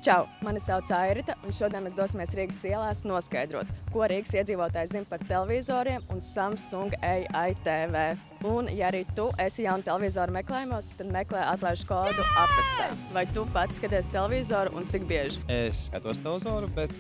Čau! Mani sauc Airita, un šodien mēs dosimies Rīgas ielās noskaidrot, ko Rīgas iedzīvotāji zina par televizoriem un Samsung AI TV. Un, ja arī tu esi jaunu televizoru meklējumos, tad meklē atlaižu kodu aprakstā. Vai tu pats skaties televizoru un cik bieži? Es skatos televizoru, bet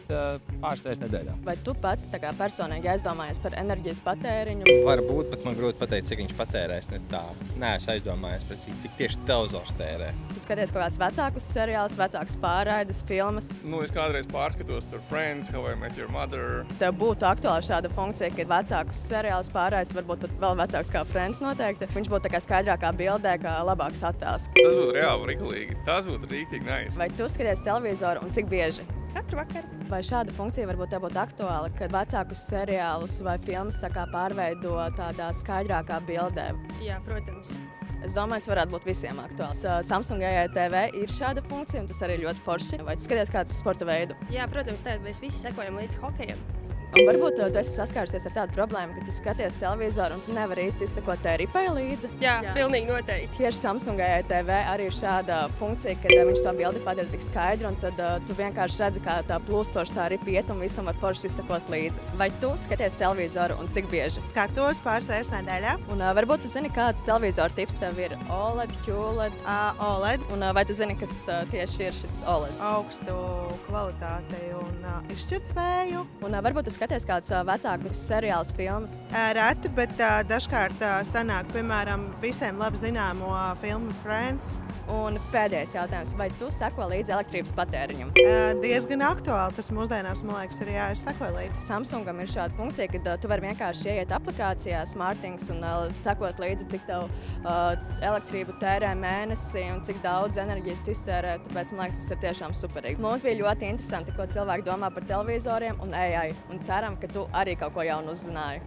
pāris reizes nedēļā. Vai tu pats tā kā personīgi aizdomājies par enerģijas patēriņu? Varbūt, bet man grūti pateikt, cik viņš patērēs. Neesmu aizdomājies, cik tieši televizors tērē. Tu skaties kaut kāds vecākus seriālus, vecākas pārraides, filmas? Es kādreiz pārskatos tur Friends, How I Met Your Mother. Tev būtu aktuāla šāda funkcija, kad vecākus seriālus pārraides, varbūt pat vēl vecāks kā Friends noteikti. Viņš būtu tā kā skaidrākā bildē, kā labāks attēls. Tas būtu reāli rigalīgi. Tas būtu rīktīgi nice. Vai tu skaties televizoru un cik bieži? Katru vakaru. Vai šāda funkcija varbūt tev būtu aktuāla, kad vecākus seriālus vai filmas pārveido tādā skaidrākā bildē? Jā, protams. Es domāju, tas varētu būt visiem aktuāls. Samsung AI TV ir šāda funkcija, un tas arī ļoti forši. Vai tu skaties kādu sporta veidu? Jā, protams, tad mēs visi sekojam līdz hokejam. Un varbūt tu esi saskārusies ar tādu problēmu, ka tu skaties televizoru un tu nevari īsti izsekot ripai līdzi. Jā, pilnīgi noteikti. Tieši Samsung AI TV arī ir šāda funkcija, kad viņš to bildi padara tik skaidru, un tad tu vienkārši redzi, kā tā plūstoši tā ripa iet un visam var forši izsekot līdzi. Vai tu skaties televizoru un cik bieži? Skatos pāris reizes nedēļā. Un varbūt tu zini, kāds televizoru tips sev ir OLED, QLED? OLED. Un vai tu zini, kas tieši ir šis OLED? Augstu kvalitāti un izšķirtspēju. Un varbūt tu skaties kādus vecākus seriālus, filmas? Reti, bet dažkārt sanāk, piemēram, visiem labi zināmo filmu Friends. Un pēdējais jautājums, vai tu seko līdzi elektrības patēriņam? Diezgan aktuāli, tas mūsdienās, man liekas, ir jāseko līdzi. Samsungam ir šāda funkcija, ka tu vari vienkārši ieiet aplikācijā SmartThings un sekot līdzi, cik tev elektrību tērē mēnesī un cik daudz enerģijas izsērē, tāpēc man liekas, tas ir tiešām superīgi. Mums bija ļoti interesanti, ko cilvēki domā par televizoriem un AI, un ceram, ka tu arī kaut ko jaunu uzzināji.